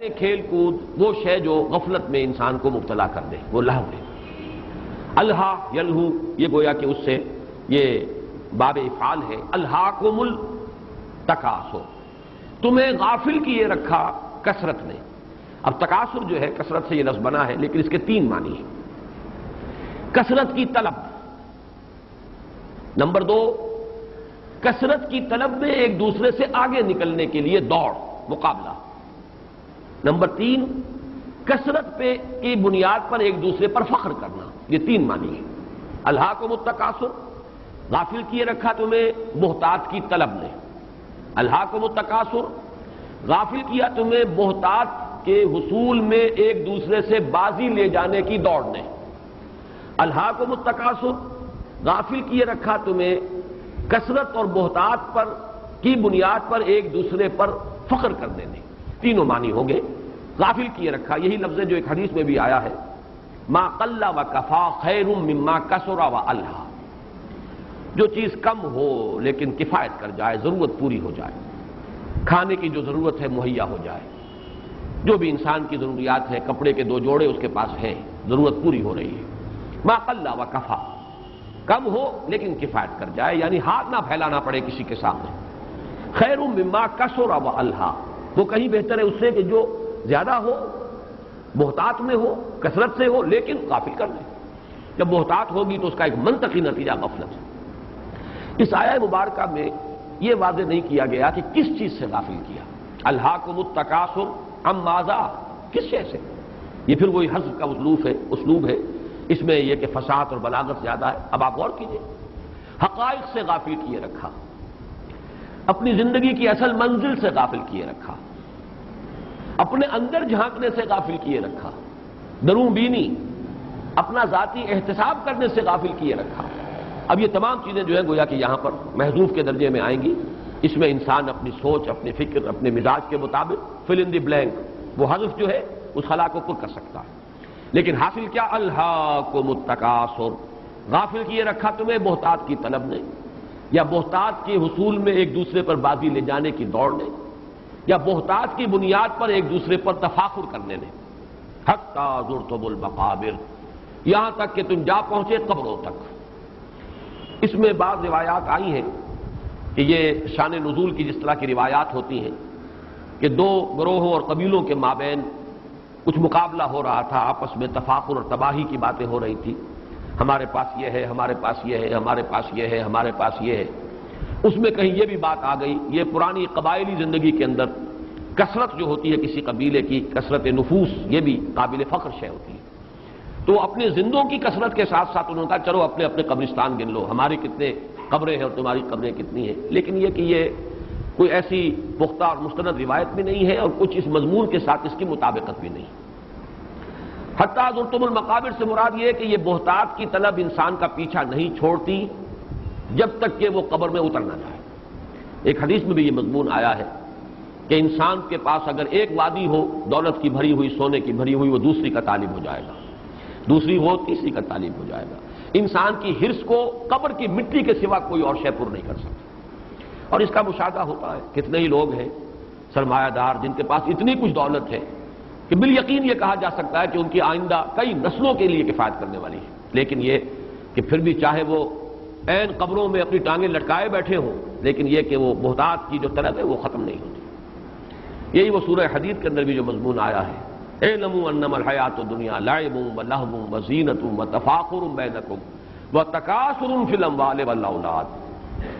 کھیل کود وہ شے جو غفلت میں انسان کو مبتلا کر دے، وہ لہو ہے۔ الہا یلہو، یہ گویا کہ اس سے یہ باب افعال ہے۔ الہاکم التکاثر، تمہیں غافل کیے رکھا کثرت نے۔ اب تکاثر جو ہے کثرت سے یہ لفظ بنا ہے، لیکن اس کے تین معنی ہیں۔ کثرت کی طلب، نمبر دو، کثرت کی طلب میں ایک دوسرے سے آگے نکلنے کے لیے دوڑ، مقابلہ۔ نمبر تین، کثرت پہ کی بنیاد پر ایک دوسرے پر فخر کرنا۔ یہ تین معنی ہے۔ الہاکم التکاثر، غافل کیے رکھا تمہیں بہتات کی طلب نے۔ الہاکم التکاثر، غافل کیا تمہیں بہتات کے حصول میں ایک دوسرے سے بازی لے جانے کی دوڑ نے۔ الہاکم التکاثر، غافل کیے رکھا تمہیں کثرت اور بہتات پر کی بنیاد پر ایک دوسرے پر فخر کرنے نے۔ تینوں معنی ہوں گے۔ غافل کیے رکھا، یہی لفظ ہے جو ایک حدیث میں بھی آیا ہے، ما قل و کفا خیر مما کثر و الہا۔ جو چیز کم ہو لیکن کفایت کر جائے، ضرورت پوری ہو جائے، کھانے کی جو ضرورت ہے مہیا ہو جائے، جو بھی انسان کی ضروریات ہے، کپڑے کے دو جوڑے اس کے پاس ہیں، ضرورت پوری ہو رہی ہے۔ ما قل و کفا، کم ہو لیکن کفایت کر جائے، یعنی ہاتھ نہ پھیلانا پڑے کسی کے سامنے۔ خیر مما کثر و الہا، وہ کہیں بہتر ہے اس سے کہ جو زیادہ ہو، بہتات میں ہو، کثرت سے ہو، لیکن غافل کر دے۔ جب بہتات ہوگی تو اس کا ایک منطقی نتیجہ غفلت ہے۔ اس آیہ مبارکہ میں یہ واضح نہیں کیا گیا کہ کس چیز سے غافل کیا۔ الہاکم التکاثر عن ماذا، کس شے سے؟ یہ پھر وہی حذف کا اسلوب ہے، اس میں یہ کہ فصاحت اور بلاغت زیادہ ہے۔ اب آپ غور کیجئے، حقائق سے غافل کیے رکھا، اپنی زندگی کی اصل منزل سے غافل کیے رکھا، اپنے اندر جھانکنے سے غافل کیے رکھا، درون بینی، اپنا ذاتی احتساب کرنے سے غافل کیے رکھا۔ اب یہ تمام چیزیں جو ہیں گویا کہ یہاں پر محذوف کے درجے میں آئیں گی۔ اس میں انسان اپنی سوچ، اپنی فکر، اپنے مزاج کے مطابق فل ان دی بلینک، وہ حذف جو ہے اس خلا کو پر کر سکتا ہے۔ لیکن حاصل کیا؟ الہاکم التکاثر، غافل کیے رکھا تمہیں بہتات کی طلب نے، یا بہتات کے حصول میں ایک دوسرے پر بازی لے جانے کی دوڑ نے، یا بہتات کی بنیاد پر ایک دوسرے پر تفاخر کرنے نے۔ حتی زرتم المقابر، یہاں تک کہ تم جا پہنچے قبروں تک۔ اس میں بعض روایات آئی ہیں کہ یہ شان نزول کی جس طرح کی روایات ہوتی ہیں کہ دو گروہوں اور قبیلوں کے مابین کچھ مقابلہ ہو رہا تھا، آپس میں تفاخر اور تباہی کی باتیں ہو رہی تھی، ہمارے پاس یہ ہے، ہمارے پاس یہ ہے، ہمارے پاس یہ ہے، ہمارے پاس یہ ہے۔ اس میں کہیں یہ بھی بات آ گئی، یہ پرانی قبائلی زندگی کے اندر کثرت جو ہوتی ہے کسی قبیلے کی، کثرت نفوس، یہ بھی قابل فخر شے ہوتی ہے۔ تو اپنے زندوں کی کثرت کے ساتھ ساتھ انہوں نے کہا چلو اپنے اپنے قبرستان گن لو، ہماری کتنے قبریں ہیں اور تمہاری قبریں کتنی ہیں۔ لیکن یہ کہ یہ کوئی ایسی پختہ اور مستند روایت بھی نہیں ہے، اور کچھ اس مضمون کے ساتھ اس کی مطابقت بھی نہیں۔ حتی زرتم المقابر سے مراد یہ ہے کہ یہ بہتات کی طلب انسان کا پیچھا نہیں چھوڑتی جب تک کہ وہ قبر میں اتر نہ جائے۔ ایک حدیث میں بھی یہ مضمون آیا ہے کہ انسان کے پاس اگر ایک وادی ہو دولت کی بھری ہوئی، سونے کی بھری ہوئی، وہ دوسری کا طالب ہو جائے گا، دوسری ہو تیسری کا طالب ہو جائے گا۔ انسان کی حرص کو قبر کی مٹی کے سوا کوئی اور شے پر نہیں کر سکتا۔ اور اس کا مشاہدہ ہوتا ہے، کتنے ہی لوگ ہیں سرمایہ دار جن کے پاس اتنی کچھ دولت ہے کہ بالیقین یہ کہا جا سکتا ہے کہ ان کی آئندہ کئی نسلوں کے لیے کفایت کرنے والی ہے، لیکن یہ کہ پھر بھی چاہے وہ عین قبروں میں اپنی ٹانگیں لٹکائے بیٹھے ہوں، لیکن یہ کہ وہ بہتات کی جو طلب ہے وہ ختم نہیں ہوتی۔ یہی وہ سورہ حدید کے اندر بھی جو مضمون آیا ہے، اعلموا انما الحیات الدنیا لعب ولہو وزینۃ وتفاخر بینکم وتکاثر فی الاموال والاولاد۔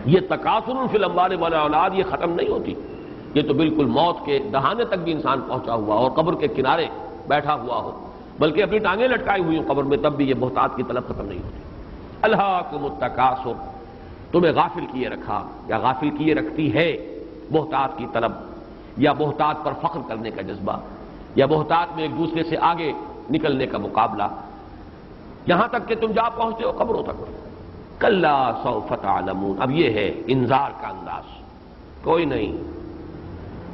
یہ تکاثر فی الاموال والاولاد یہ ختم نہیں ہوتی، یہ تو بالکل موت کے دہانے تک بھی انسان پہنچا ہوا اور قبر کے کنارے بیٹھا ہوا ہو، بلکہ اپنی ٹانگیں لٹکائی ہوئی ہوں قبر میں، تب بھی یہ بہتات کی طلب ختم نہیں ہوتی۔ الہاکم التکاثر، تمہیں غافل کیے رکھا یا غافل کیے رکھتی ہے بہتات کی طلب، یا بہتات پر فخر کرنے کا جذبہ، یا بہتات میں ایک دوسرے سے آگے نکلنے کا مقابلہ، یہاں تک کہ تم جا پہنچتے ہو قبروں تک۔ کلا سوف تعلمون، اب یہ ہے انذار کا انداز، کوئی نہیں،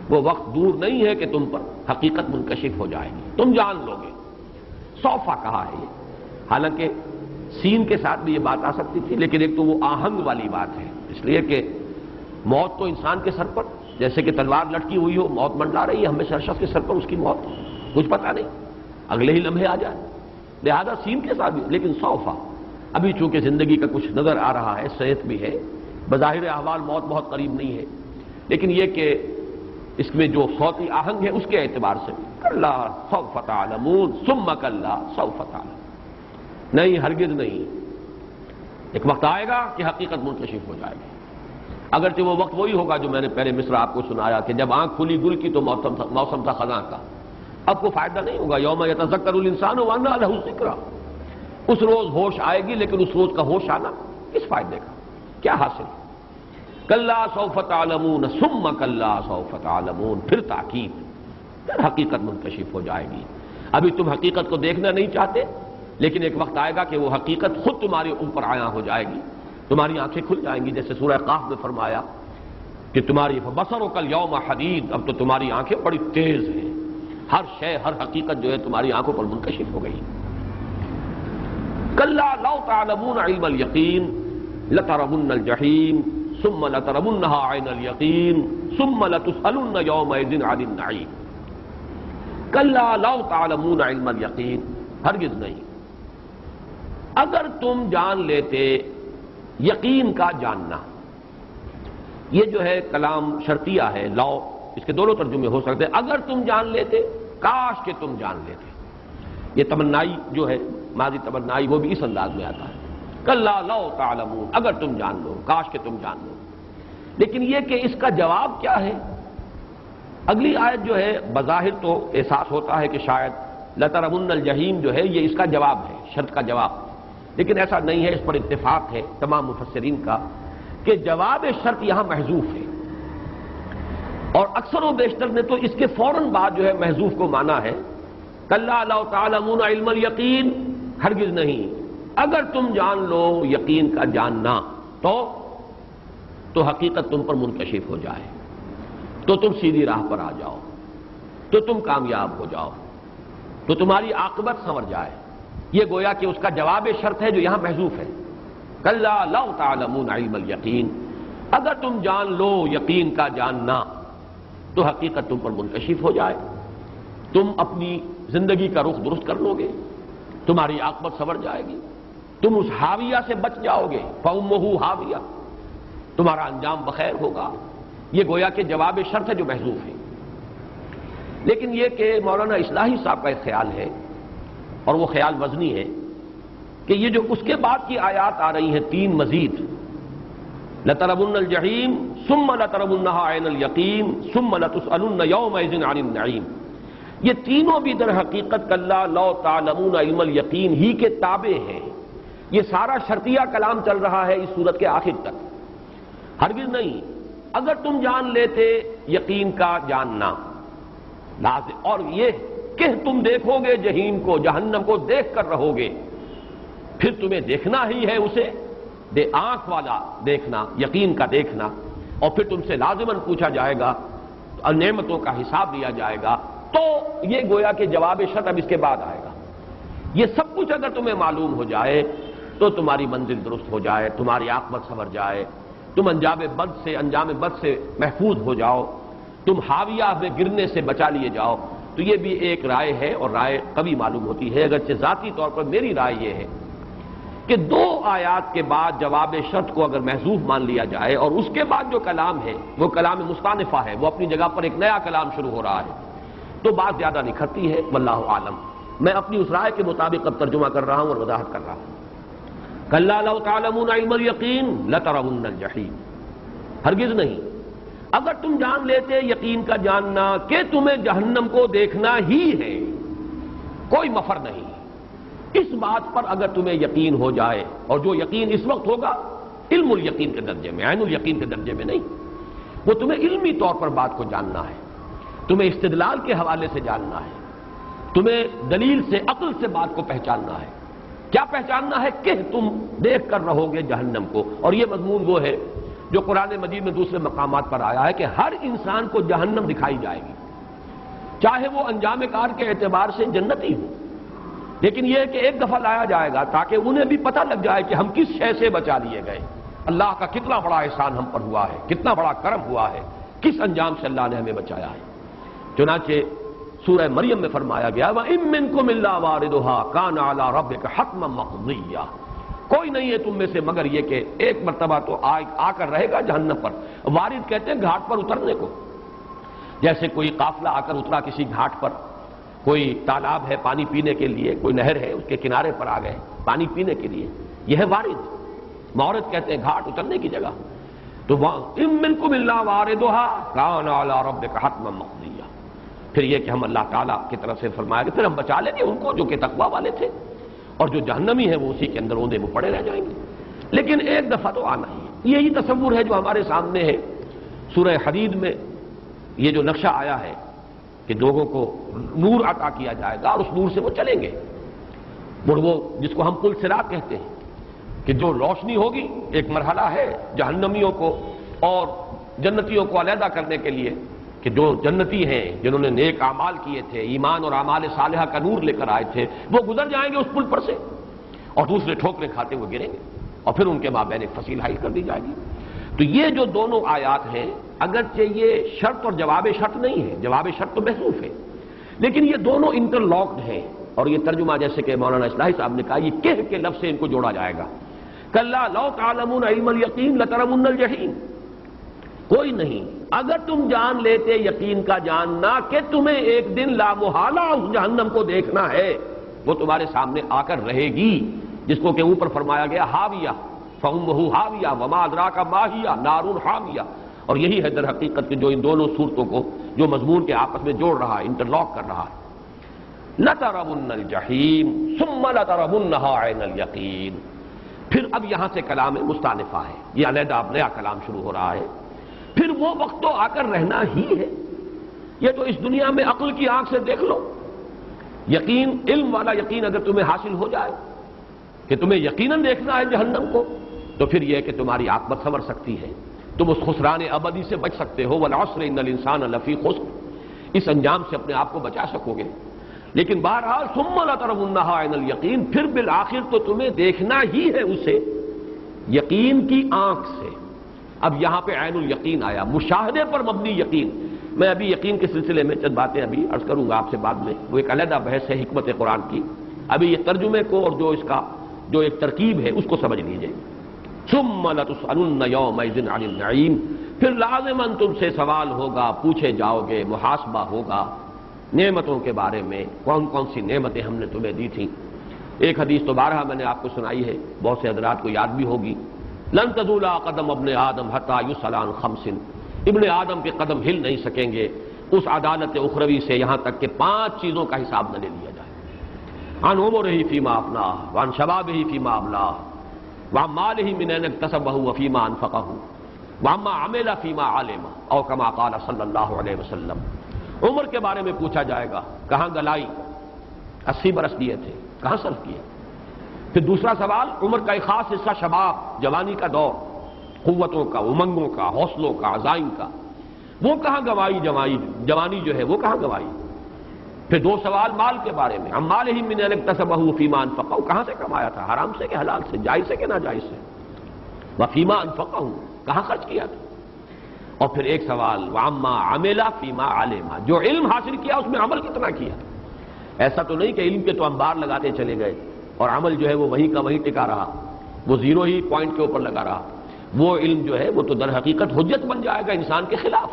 وہ وقت دور نہیں ہے کہ تم پر حقیقت منکشف ہو جائے گی، تم جان لو گے۔ سوفا کہا ہے یہ، حالانکہ سین کے ساتھ بھی یہ بات آ سکتی تھی، لیکن ایک تو وہ آہنگ والی بات ہے، اس لیے کہ موت تو انسان کے سر پر جیسے کہ تلوار لٹکی ہوئی ہو، موت منڈلا رہی ہے ہمیشہ شخص کے سر پر، اس کی موت کچھ پتہ نہیں، اگلے ہی لمحے آ جائے، لہذا سین کے ساتھ بھی. لیکن سوفا ابھی چونکہ زندگی کا کچھ نظر آ رہا ہے، صحت بھی ہے، بظاہر احوال موت بہت قریب نہیں ہے، لیکن یہ کہ اس میں جو صوتی آہنگ ہے اس کے اعتبار سے کلا سوف تعلمون ثم کلا سوف تعلمون، نہیں ہرگز نہیں، ایک وقت آئے گا کہ حقیقت منکشف ہو جائے گی. اگرچہ وہ وقت وہی ہوگا جو میں نے پہلے مصرع آپ کو سنایا کہ جب آنکھ کھلی گل کی تو موسم تھا خزاں کا، اب کو فائدہ نہیں ہوگا. یوم یتذکر الانسان وانى له الذکریٰ، اس روز ہوش آئے گی، لیکن اس روز کا ہوش آنا کس فائدے کا، کیا حاصل. کلا سوف تعلمون ثم کلا سوف تعلمون، پھر تاکید، پھر حقیقت منکشف ہو جائے گی. ابھی تم حقیقت کو دیکھنا نہیں چاہتے، لیکن ایک وقت آئے گا کہ وہ حقیقت خود تمہارے اوپر عیاں ہو جائے گی، تمہاری آنکھیں کھل جائیں گی. جیسے سورہ قاف میں فرمایا کہ تمہاری فبصرک الیوم حدید، اب تو تمہاری آنکھیں بڑی تیز ہیں، ہر شے، ہر حقیقت جو ہے تمہاری آنکھوں پر منکشف ہو گئی. کلا لو تعلمون علم الیقین لترون الجحیم ثم لترونها عین الیقین ثم لتسألن یومئذ عن النعیم. کلا لو تعلمون علم الیقین، ہرگز نہیں، اگر تم جان لیتے یقین کا جاننا. یہ جو ہے کلام شرطیہ ہے، لو، اس کے دونوں ترجمے ہو سکتے ہیں. اگر تم جان لیتے، کاش کہ تم جان لیتے. یہ تمنائی جو ہے، ماضی تمنائی، وہ بھی اس انداز میں آتا ہے. کلا لو تعلمون، اگر تم جان لو، کاش کہ تم جان لو. لیکن یہ کہ اس کا جواب کیا ہے، اگلی آیت جو ہے بظاہر تو احساس ہوتا ہے کہ شاید لترون الجحیم جو ہے یہ اس کا جواب ہے، شرط کا جواب، لیکن ایسا نہیں ہے. اس پر اتفاق ہے تمام مفسرین کا کہ جواب شرط یہاں محذوف ہے، اور اکثر و بیشتر نے تو اس کے فوراً بعد جو ہے محذوف کو مانا ہے کلا لو تعلمون علم الیقین، ہرگز نہیں، اگر تم جان لو یقین کا جاننا تو حقیقت تم پر منکشف ہو جائے، تو تم سیدھی راہ پر آ جاؤ، تو تم کامیاب ہو جاؤ، تو تمہاری عاقبت سنور جائے. یہ گویا کہ اس کا جواب شرط ہے جو یہاں محذوف ہے. کلا لو تعلمون علم الیقین، اگر تم جان لو یقین کا جاننا تو حقیقت تم پر منکشف ہو جائے، تم اپنی زندگی کا رخ درست کر لو گے، تمہاری عاقبت سنور جائے گی، تم اس حاویہ سے بچ جاؤ گے. فَأُمُّهُ حاویہ، تمہارا انجام بخیر ہوگا. یہ گویا کہ جواب شرط ہے جو محذوف ہے. لیکن یہ کہ مولانا اصلاحی صاحب کا ایک خیال ہے، اور وہ خیال وزنی ہے، کہ یہ جو اس کے بعد کی آیات آ رہی ہیں تین مزید، لترون الجحیم ثم لترونها عین الیقین ثم لتسألن یومئذ عن النعیم، یہ تینوں بھی در حقیقت کلا لو تعلمون علم الیقین ہی کے تابع ہیں. یہ سارا شرطیہ کلام چل رہا ہے اس سورت کے آخر تک. ہرگز نہیں، اگر تم جان لیتے یقین کا جاننا لازم، اور یہ کہ تم دیکھو گے جہنم کو، جہنم کو دیکھ کر رہو گے، پھر تمہیں دیکھنا ہی ہے اسے، آنکھ والا دیکھنا، یقین کا دیکھنا، اور پھر تم سے لازماً پوچھا جائے گا اور نعمتوں کا حساب لیا جائے گا. تو یہ گویا کہ جواب شرط اب اس کے بعد آئے گا. یہ سب کچھ اگر تمہیں معلوم ہو جائے تو تمہاری منزل درست ہو جائے، تمہاری عاقبت سنور جائے، تم انجام بد سے محفوظ ہو جاؤ، تم حاویہ میں گرنے سے بچا لیے جاؤ. تو یہ بھی ایک رائے ہے، اور رائے قوی معلوم ہوتی ہے. اگرچہ ذاتی طور پر میری رائے یہ ہے کہ دو آیات کے بعد جواب شرط کو اگر محذوف مان لیا جائے، اور اس کے بعد جو کلام ہے وہ کلام مستانفہ ہے، وہ اپنی جگہ پر ایک نیا کلام شروع ہو رہا ہے، تو بات زیادہ نکھرتی ہے. واللہ عالم. میں اپنی اس رائے کے مطابق اب ترجمہ کر رہا ہوں اور وضاحت کر رہا ہوں. کلا لو تعلمون علم الیقین لترون الجحیم، ہرگز نہیں، اگر تم جان لیتے یقین کا جاننا کہ تمہیں جہنم کو دیکھنا ہی ہے، کوئی مفر نہیں. اس بات پر اگر تمہیں یقین ہو جائے، اور جو یقین اس وقت ہوگا علم الیقین کے درجے میں، عین الیقین کے درجے میں نہیں، وہ تمہیں علمی طور پر بات کو جاننا ہے، تمہیں استدلال کے حوالے سے جاننا ہے، تمہیں دلیل سے، عقل سے بات کو پہچاننا ہے. کیا پہچاننا ہے؟ کہ تم دیکھ کر رہو گے جہنم کو. اور یہ مضمون وہ ہے جو قرآن مجید میں دوسرے مقامات پر آیا ہے کہ ہر انسان کو جہنم دکھائی جائے گی، چاہے وہ انجام کار کے اعتبار سے جنتی ہو. لیکن یہ ہے کہ ایک دفعہ لایا جائے گا تاکہ انہیں بھی پتہ لگ جائے کہ ہم کس شے سے بچا لیے گئے. اللہ کا کتنا بڑا احسان ہم پر ہوا ہے، کتنا بڑا کرم ہوا ہے کس انجام سے اللہ نے ہمیں بچایا ہے۔ چنانچہ سورہ مریم میں فرمایا گیا وَإِن مِّنكُمْ إِلَّا وَارِدُهَا كَانَ عَلَىٰ رَبِّكَ حَتْمًا مَّقْضِيًّا، کوئی نہیں ہے تم میں سے مگر یہ کہ ایک مرتبہ تو آ کر رہے گا جہنم پر۔ وارد کہتے ہیں گھاٹ پر اترنے کو، جیسے کوئی قافلہ آ کر اترا کسی گھاٹ پر، کوئی تالاب ہے پانی پینے کے لیے، کوئی نہر ہے اس کے کنارے پر آ گئے پانی پینے کے لیے، یہ ہے وارد۔ مورد کہتے ہیں گھاٹ اترنے کی جگہ۔ تو وَإِن مِّنكُمْ إِلَّا وَارِدُهَا كَانَ عَلَىٰ رَبِّكَ حَتْمًا مَّقْضِيًّا، پھر یہ کہ ہم اللہ تعالیٰ کی طرف سے فرمایا کہ پھر ہم بچا لیں گے ان کو جو کہ تقویٰ والے تھے، اور جو جہنمی ہیں وہ اسی کے اندر اوندے میں پڑے رہ جائیں گے۔ لیکن ایک دفعہ تو آنا ہی ہے۔ یہی تصور ہے جو ہمارے سامنے ہے۔ سورہ حدید میں یہ جو نقشہ آیا ہے کہ لوگوں کو نور عطا کیا جائے گا اور اس نور سے وہ چلیں گے، وہ جس کو ہم پل صراط کہتے ہیں، کہ جو روشنی ہوگی، ایک مرحلہ ہے جہنمیوں کو اور جنتیوں کو علیحدہ کرنے کے لیے، کہ جو جنتی ہیں جنہوں نے نیک اعمال کیے تھے، ایمان اور اعمال صالحہ کا نور لے کر آئے تھے، وہ گزر جائیں گے اس پل پر سے اور دوسرے ٹھوکریں کھاتے ہوئے گریں گے، اور پھر ان کے مابین ایک فصیل حائل کر دی جائے گی۔ تو یہ جو دونوں آیات ہیں، اگرچہ یہ شرط اور جواب شرط نہیں ہے، جواب شرط تو محذوف ہے، لیکن یہ دونوں انٹر لاکڈ ہیں، اور یہ ترجمہ جیسے کہ مولانا اصلاحی صاحب نے کہا، یہ کہہ کے لفظ سے ان کو جوڑا جائے گا۔ کلا لو تعلمون علم الیقین لترون الجحیم، کوئی نہیں اگر تم جان لیتے یقین کا جاننا کہ تمہیں ایک دن لا محالہ اس جہنم کو دیکھنا ہے، وہ تمہارے سامنے آ کر رہے گی، جس کو کہ اوپر فرمایا گیا حاویہ فأمہ حاویہ وما ادراک ما ہی نار حامیہ، اور یہی ہے در حقیقت کہ جو ان دونوں صورتوں کو جو مضمون کے آپس میں جوڑ رہا ہے، انٹرلاک کر رہا ہے۔ لترون الجحیم ثم لترونها عین الیقین، پھر اب یہاں سے کلام مستانفہ ہے، یہ علیحدہ اب نیا کلام شروع ہو رہا ہے۔ پھر وہ وقت تو آ کر رہنا ہی ہے، یہ تو اس دنیا میں عقل کی آنکھ سے دیکھ لو، یقین، علم والا یقین اگر تمہیں حاصل ہو جائے کہ تمہیں یقیناً دیکھنا ہے جہنم کو، تو پھر یہ کہ تمہاری عاقبت سنور سکتی ہے، تم اس خسران ابدی سے بچ سکتے ہو، والعصر ان الانسان لفی خسر، اس انجام سے اپنے آپ کو بچا سکو گے۔ لیکن بہرحال ثم لترونها عین الیقین، پھر بالآخر تو تمہیں دیکھنا ہی ہے اسے یقین کی آنکھ سے۔ اب یہاں پہ عین الیقین آیا، مشاہدے پر مبنی یقین۔ میں ابھی یقین کے سلسلے میں چند باتیں ابھی عرض کروں گا آپ سے بعد میں، وہ ایک علیحدہ بحث ہے حکمت قرآن کی، ابھی یہ ترجمے کو اور جو اس کا جو ایک ترکیب ہے اس کو سمجھ لیجئے۔ ثم لتسألن یومئذ عن النعیم، پھر لازماً تم سے سوال ہوگا، پوچھے جاؤ گے، محاسبہ ہوگا نعمتوں کے بارے میں، کون کون سی نعمتیں ہم نے تمہیں دی تھیں۔ ایک حدیث تو بارہا میں نے آپ کو سنائی ہے، بہت سے حضرات کو یاد بھی ہوگی، لن تزول قدم ابن آدم حتی یسأل عن خمس، ابن آدم کے قدم ہل نہیں سکیں گے اس عدالت اخروی سے یہاں تک کہ 5 چیزوں کا حساب نہ لے لیا جائے، عن عمرہ فیما افناہ، وعن شبابہ فیما ابلاہ، وعن مالہ من این اکتسبہ وفیما انفقہ، وعما عمل فیما علم، او کما قال صلی اللہ علیہ وسلم۔ عمر کے بارے میں پوچھا جائے گا، کہاں گلائی، 80 برس دیے تھے، کہاں صرف کیے۔ پھر دوسرا سوال، عمر کا ایک خاص حصہ شباب، جوانی کا دور، قوتوں کا، امنگوں کا، حوصلوں کا، عزائم کا، وہ کہاں گوائی، جوانی جو ہے وہ کہاں گوائی۔ پھر 2 سوال مال کے بارے میں، مالہ من این اکتسبہ فیما انفقہ، کہاں سے کمایا تھا، حرام سے کہ حلال سے، جائز سے کہ ناجائز سے، وفیما انفقہ، کہاں خرچ کیا تھا۔ اور پھر ایک سوال، وعما عمل فیما علم، جو علم حاصل کیا اس میں عمل کتنا کیا۔ ایسا تو نہیں کہ علم کے تو انبار لگاتے چلے گئے اور عمل جو ہے وہ وہیں کا وہیں ٹکا رہا، وہ 0 ہی پوائنٹ کے اوپر لگا رہا۔ وہ علم جو ہے وہ تو در حقیقت حجت بن جائے گا انسان کے خلاف۔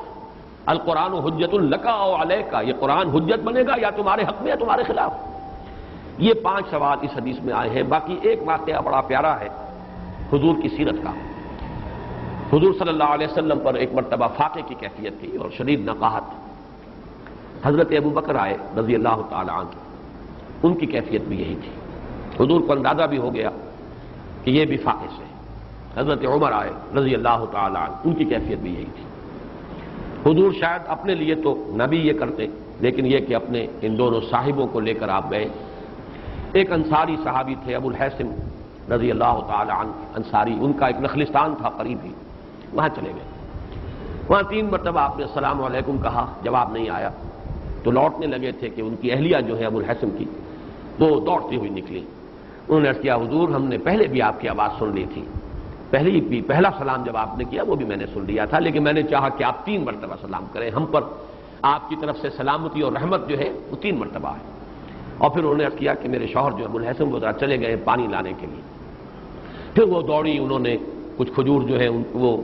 القرآن حجت لک او علیک، یہ قرآن حجت بنے گا یا تمہارے حق میں یا تمہارے خلاف۔ یہ 5 سوال اس حدیث میں آئے ہیں۔ باقی ایک واقعہ بڑا پیارا ہے حضور کی سیرت کا۔ حضور صلی اللہ علیہ وسلم پر ایک مرتبہ فاقے کی کیفیت تھی اور شدید نقاہت۔ حضرت ابو بکر آئے رضی اللہ تعالی عنہ، ان کی کیفیت بھی یہی تھی۔ حضور کو اندازہ بھی ہو گیا کہ یہ بھی فاقے سے۔ حضرت عمر آئے رضی اللہ تعالی عنہ، ان کی کیفیت بھی یہی تھی۔ حضور شاید اپنے لیے تو نہ بھی یہ کرتے، لیکن یہ کہ اپنے ان دونوں صاحبوں کو لے کر آپ گئے۔ ایک انصاری صحابی تھے ابو الحیثم رضی اللہ تعالی عنہ، انصاری، ان کا ایک نخلستان تھا قریب ہی، وہاں چلے گئے۔ وہاں 3 مرتبہ آپ نے السلام علیکم کہا، جواب نہیں آیا، تو لوٹنے لگے تھے کہ ان کی اہلیہ جو ہے ابو الحیثم کی، وہ دوڑتی ہوئی نکلی۔ انہوں نے عرض کیا، حضور ہم نے پہلے بھی آپ کی آواز سن لی تھی، پہلا سلام جب آپ نے کیا وہ بھی میں نے سن لیا تھا، لیکن میں نے چاہا کہ آپ 3 مرتبہ سلام کریں، ہم پر آپ کی طرف سے سلامتی اور رحمت جو ہے وہ 3 مرتبہ ہے۔ اور پھر انہوں نے عرض کیا کہ میرے شوہر جو ابو الحسن وہ ذرا چلے گئے پانی لانے کے لیے، پھر وہ دوڑی، انہوں نے کچھ کھجور جو ہے وہ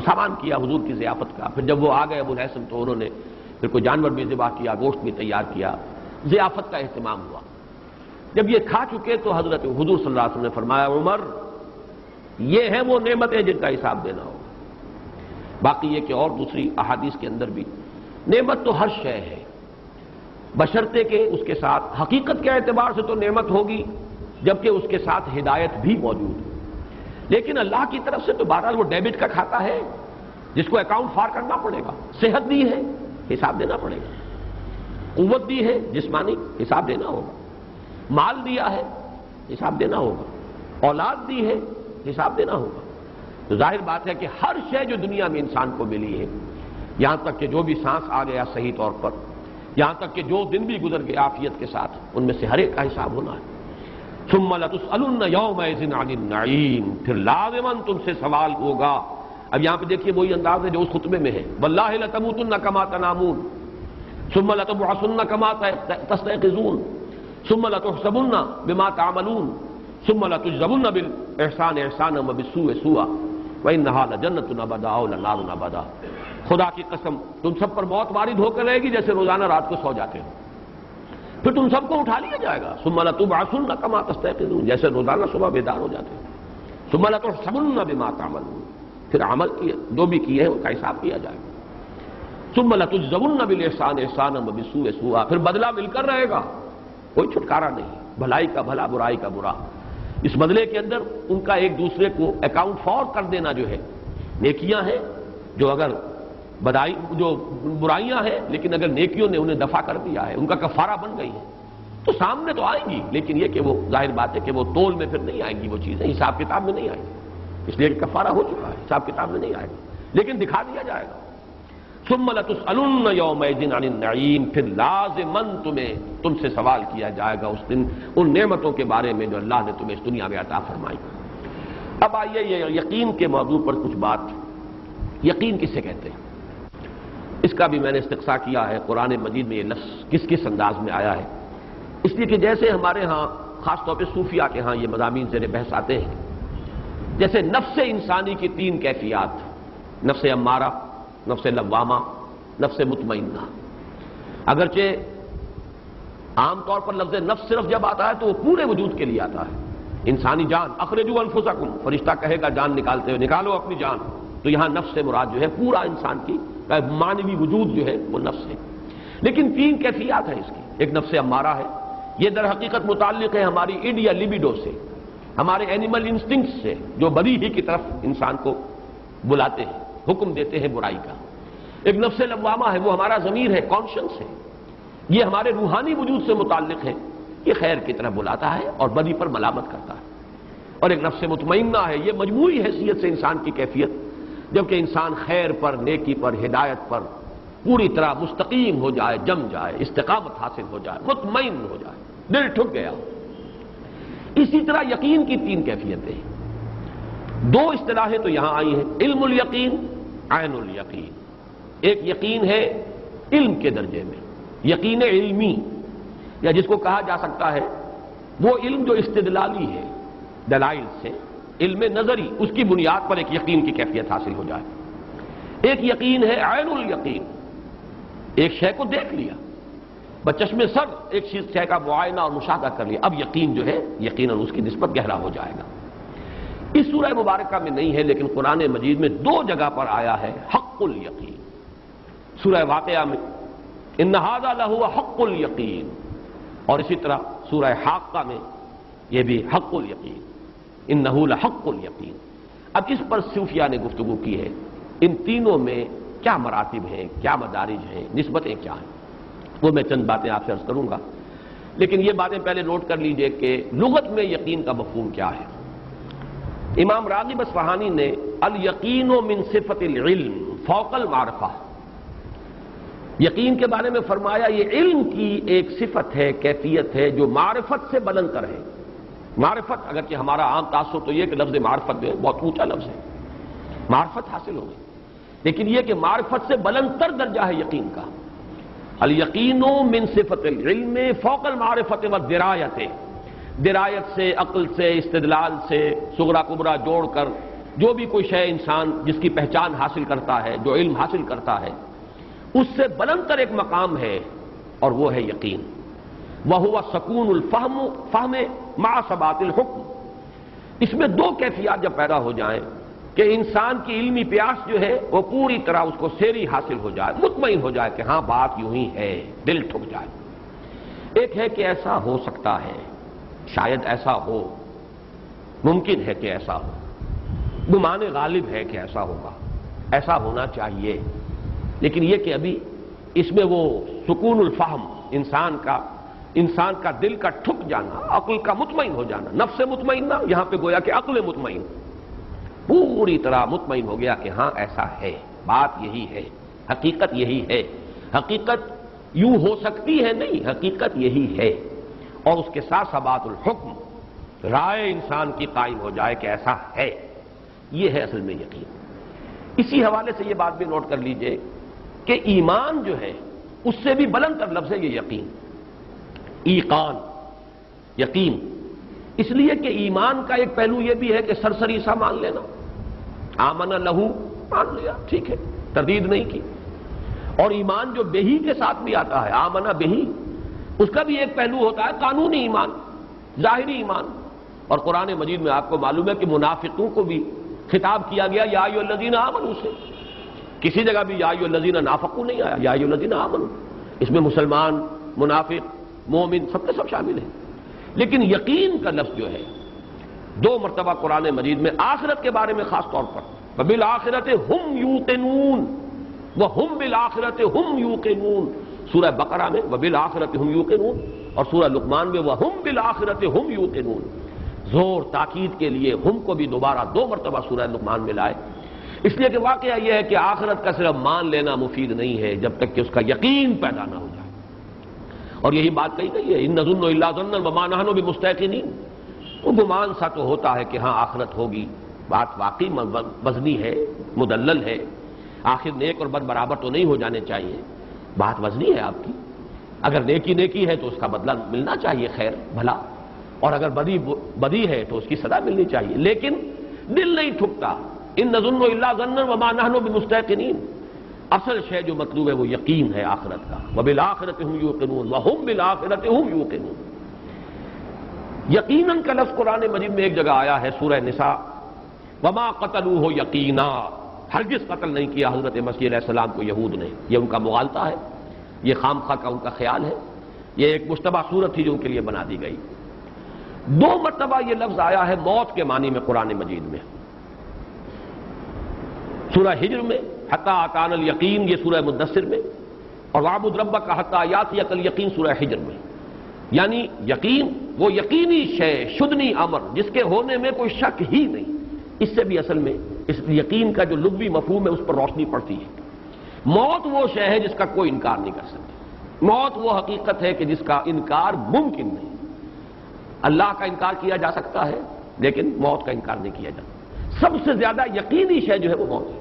سامان کیا حضور کی ضیافت کا۔ پھر جب وہ آ گئے ابو الحسن تو انہوں نے پھر کوئی جانور بھی ذبح کیا، گوشت بھی تیار کیا، ضیافت کا اہتمام ہوا۔ جب یہ کھا چکے تو حضرت حضور صلی اللہ علیہ وسلم نے فرمایا عمر یہ ہیں وہ نعمتیں جن کا حساب دینا ہوگا۔ باقی یہ کہ اور دوسری احادیث کے اندر بھی نعمت تو ہر شے ہے، بشرطے کہ اس کے ساتھ حقیقت کے اعتبار سے تو نعمت ہوگی جبکہ اس کے ساتھ ہدایت بھی موجود ہے، لیکن اللہ کی طرف سے تو بہرحال وہ ڈیبٹ کا کھاتا ہے جس کو اکاؤنٹ فار کرنا پڑے گا۔ صحت دی ہے حساب دینا پڑے گا، قوت دی ہے جسمانی حساب دینا ہوگا، مال دیا ہے حساب دینا ہوگا، اولاد دی ہے حساب دینا ہوگا۔ تو ظاہر بات ہے کہ ہر شے جو دنیا میں انسان کو ملی ہے، یہاں تک کہ جو بھی سانس آ گیا صحیح طور پر، یہاں تک کہ جو دن بھی گزر گئے عافیت کے ساتھ، ان میں سے ہر ایک کا حساب ہونا ہے۔ ثم لتسألن یومئذ عن النعیم، پھر لازماً تم سے سوال ہوگا۔ اب یہاں پہ دیکھیے وہی انداز ہے جو اس خطبے میں ہے، واللہ لتموتن کما تنامون ثم لتبعثن کما تستيقظون ثم لتحسبن بما تعملون ثم لتجزون بالاحسان احسانا وبالسوء سوءا وانها لجنة ابدا او لنار ابدا۔ خدا کی قسم تم سب پر موت وارد ہو کر رہے گی جیسے روزانہ رات کو سو جاتے ہو، پھر تم سب کو اٹھا لیا جائے گا۔ ثم لتبعثن کما تستيقظون، جیسے روزانہ صبح بیدار ہو جاتے ہو۔ ثم لتحسبن بما تعملون، پھر عمل کیے جو بھی کیے ہیں ان کا حساب کیا جائے گا۔ ثم لتجزون بالاحسان احسانا وبالسوء سوءا، پھر بدلہ مل کر رہے گا، کوئی چھٹکارا نہیں، بھلائی کا بھلا برائی کا برا۔ اس بدلے کے اندر ان کا ایک دوسرے کو اکاؤنٹ فار کر دینا جو ہے، نیکیاں ہیں جو اگر جو برائیاں ہیں لیکن اگر نیکیوں نے انہیں دفع کر دیا ہے، ان کا کفارہ بن گئی ہے، تو سامنے تو آئیں گی، لیکن یہ کہ وہ ظاہر بات ہے کہ وہ تول میں پھر نہیں آئیں گی، وہ چیزیں حساب کتاب میں نہیں آئیں گی، اس لیے کہ کفارہ ہو چکا ہے، حساب کتاب میں نہیں آئے گا، لیکن دکھا دیا جائے گا۔ ثم لتسألن یومئذ عن النعیم، پھر لازماً تم سے سوال کیا جائے گا اس دن ان نعمتوں کے بارے میں جو اللہ نے تمہیں اس دنیا میں عطا فرمائی۔ اب آئیے یہ یقین کے موضوع پر کچھ بات، یقین کسے کہتے ہیں اس کا بھی میں نے استقصاء کیا ہے، قرآن مجید میں یہ لفظ کس کس انداز میں آیا ہے، اس لیے کہ جیسے ہمارے ہاں خاص طور پہ صوفیہ کے ہاں یہ مضامین زیر بحث آتے ہیں، جیسے نفس انسانی کی 3 کیفیات، نفس امارہ، نفس لوامہ، نفس مطمئنہ۔ اگرچہ عام طور پر لفظ نفس صرف جب آتا ہے تو وہ پورے وجود کے لیے آتا ہے، انسانی جان، اخرجوا انفسکم، فرشتہ کہے گا جان نکالتے ہوئے نکالو اپنی جان، تو یہاں نفس سے مراد جو ہے پورا انسان کی معنوی وجود جو ہے وہ نفس ہے۔ لیکن 3 کیفیات ہیں اس کی، ایک نفس امارہ ہے، یہ در حقیقت متعلق ہے ہماری ایڈ یا لیبیڈو سے، ہمارے اینیمل انسٹنکٹ سے، جو بدی ہی کی طرف انسان کو بلاتے ہیں، حکم دیتے ہیں برائی کا۔ ایک نفس لوامہ ہے، وہ ہمارا ضمیر ہے، کانشنس ہے، یہ ہمارے روحانی وجود سے متعلق ہے، یہ خیر کی طرف بلاتا ہے اور بدی پر ملامت کرتا ہے۔ اور ایک نفس مطمئنہ ہے، یہ مجموعی حیثیت سے انسان کی کیفیت، جبکہ انسان خیر پر، نیکی پر، ہدایت پر پوری طرح مستقیم ہو جائے، جم جائے، استقامت حاصل ہو جائے، مطمئن ہو جائے، دل ٹھک گیا۔ اسی طرح یقین کی 3 کیفیتیں ہیں، 2 اصطلاحیں تو یہاں آئی ہیں، علم الیقین، عین الیقین۔ ایک یقین ہے علم کے درجے میں، یقین علمی، یا جس کو کہا جا سکتا ہے وہ علم جو استدلالی ہے، دلائل سے، علم نظری، اس کی بنیاد پر ایک یقین کی کیفیت حاصل ہو جائے۔ ایک یقین ہے عین الیقین، ایک شے کو دیکھ لیا، بچشم سر ایک شے کا معائنہ اور مشاہدہ کر لیا، اب یقین جو ہے یقیناً اس کی نسبت گہرا ہو جائے گا۔ اس سورہ مبارکہ میں نہیں ہے لیکن قرآن مجید میں 2 جگہ پر آیا ہے حق الیقین۔ سورہ واقعہ میں ان ھذا لہو حق الیقین، اور اسی طرح سورہ حاقہ میں یہ بھی حق الیقین، انہ لحق الیقین۔ اب اس پر صوفیہ نے گفتگو کی ہے، ان تینوں میں کیا مراتب ہیں، کیا مدارج ہیں، نسبتیں کیا ہیں، وہ میں چند باتیں آپ سے عرض کروں گا، لیکن یہ باتیں پہلے نوٹ کر لیجئے کہ لغت میں یقین کا مفہوم کیا ہے۔ امام راغب اصفہانی نے الیقین من صفت العلم فوق المعرفہ، یقین کے بارے میں فرمایا یہ علم کی ایک صفت ہے، کیفیت ہے جو معرفت سے بلند تر ہے۔ معرفت، اگرچہ ہمارا عام تاثر تو یہ کہ لفظ معرفت جو ہے بہت اونچا لفظ ہے، معرفت حاصل ہو گئی، لیکن یہ کہ معرفت سے بلند تر درجہ ہے یقین کا۔ الیقین من صفت العلم فوق المعرفت والدرایت، درایت سے، عقل سے، استدلال سے، صغرا کبرا جوڑ کر جو بھی کوئی شے انسان جس کی پہچان حاصل کرتا ہے، جو علم حاصل کرتا ہے، اس سے بلند تر ایک مقام ہے اور وہ ہے یقین۔ وَهُوَ سکون الفہم فہم مع ثبات الحکم۔ اس میں دو کیفیات جب پیدا ہو جائیں کہ انسان کی علمی پیاس جو ہے وہ پوری طرح اس کو سیری حاصل ہو جائے، مطمئن ہو جائے کہ ہاں بات یوں ہی ہے، دل ٹھک جائے۔ ایک ہے کہ ایسا ہو سکتا ہے، شاید ایسا ہو، ممکن ہے کہ ایسا ہو، گمان غالب ہے کہ ایسا ہوگا، ایسا ہونا چاہیے، لیکن یہ کہ ابھی اس میں وہ سکون الفہم، انسان کا دل کا ٹھک جانا، عقل کا مطمئن ہو جانا، نفس مطمئنہ، یہاں پہ گویا کہ عقل مطمئن پوری طرح مطمئن ہو گیا کہ ہاں ایسا ہے، بات یہی ہے، حقیقت یہی ہے، حقیقت یوں ہو سکتی ہے نہیں، حقیقت یہی ہے، اور اس کے ساتھ ثبات الحکم، رائے انسان کی قائم ہو جائے کہ ایسا ہے، یہ ہے اصل میں یقین۔ اسی حوالے سے یہ بات بھی نوٹ کر لیجئے کہ ایمان جو ہے اس سے بھی بلند تر لفظ ہے یہ یقین، ایقان، یقین، اس لیے کہ ایمان کا ایک پہلو یہ بھی ہے کہ سرسری سا مان لینا، آمن لہو مان لیا، ٹھیک ہے، تردید نہیں کی، اور ایمان جو بہی کے ساتھ بھی آتا ہے، آمن بہی، اس کا بھی ایک پہلو ہوتا ہے قانونی ایمان، ظاہری ایمان، اور قرآن مجید میں آپ کو معلوم ہے کہ منافقوں کو بھی خطاب کیا گیا یا ایھا الذین آمنوا سے، کسی جگہ بھی یا ایھا الذین نافقوا نہیں آیا، یا ایھا الذین آمنوا، اس میں مسلمان، منافق، مومن سب کے سب شامل ہیں۔ لیکن یقین کا لفظ جو ہے دو مرتبہ قرآن مجید میں آخرت کے بارے میں خاص طور پر وَبِالْآخِرَةِ هُمْ يُوقِنُونَ وَهُمْ بِالْآخِرَةِ هُمْ يُوقِنُونَ، سورہ بقرہ میں وَبِالْآخِرَةِ هُمْ يُوقِنُونَ، اور سورہ لقمان میں وَهُمْ بِالْآخِرَةِ هُمْ يُوقِنُونَ، زور تاکید کے لیے ہم کو بھی دوبارہ دو مرتبہ سورہ لقمان میں لائے، اس لیے کہ واقعہ یہ ہے کہ آخرت کا صرف مان لینا مفید نہیں ہے جب تک کہ اس کا یقین پیدا نہ ہو جائے، اور یہی بات کہی گئی ہے اِن نَظُنُّ إِلَّا ظَنًّا وَمَا نَحْنُ بِمُسْتَيْقِنِينَ، وہ گمان سا تو ہوتا ہے کہ ہاں آخرت ہوگی، بات واقعی وزنی ہے، مدلل ہے، آخر نیک اور بد برابر تو نہیں ہو جانے چاہیے، بات وزنی ہے آپ کی، اگر نیکی نیکی ہے تو اس کا بدلہ ملنا چاہیے، خیر بھلا، اور اگر بدی ہے تو اس کی سزا ملنی چاہیے، لیکن دل نہیں ٹھکتا، ان نظن الا ظنا وما نحن بمستيقنين، اصل شے جو مطلوب ہے وہ یقین ہے آخرت کا، وبالآخرۃ هم یوقنون وهم بالآخرۃ هم یوقنون۔ یقیناً کا لفظ قرآن مجید میں ایک جگہ آیا ہے سورہ نساء، وما قتلوه یقینا، ہرگز قتل نہیں کیا حضرت مسیح علیہ السلام کو یہود نے، یہ ان کا مغالطہ ہے، یہ خامخواہ کا ان کا خیال ہے، یہ ایک مشتبہ صورت تھی جو ان کے لیے بنا دی گئی۔ دو مرتبہ یہ لفظ آیا ہے موت کے معنی میں قرآن مجید میں، سورہ ہجر میں حتی اتانا الیقین، یہ سورہ مدثر میں، اور وَاعْبُدْ رَبَّكَ حَتَّىٰ یَأْتِیَکَ الیقین سورہ ہجر میں، یعنی یقین وہ یقینی شے، شدنی امر جس کے ہونے میں کوئی شک ہی نہیں، اس سے بھی اصل میں اس یقین کا جو لغوی مفہوم ہے اس پر روشنی پڑتی ہے۔ موت وہ شے ہے جس کا کوئی انکار نہیں کر سکتا، موت وہ حقیقت ہے کہ جس کا انکار ممکن نہیں، اللہ کا انکار کیا جا سکتا ہے لیکن موت کا انکار نہیں کیا جاتا، سب سے زیادہ یقینی شے جو ہے وہ موت ہے،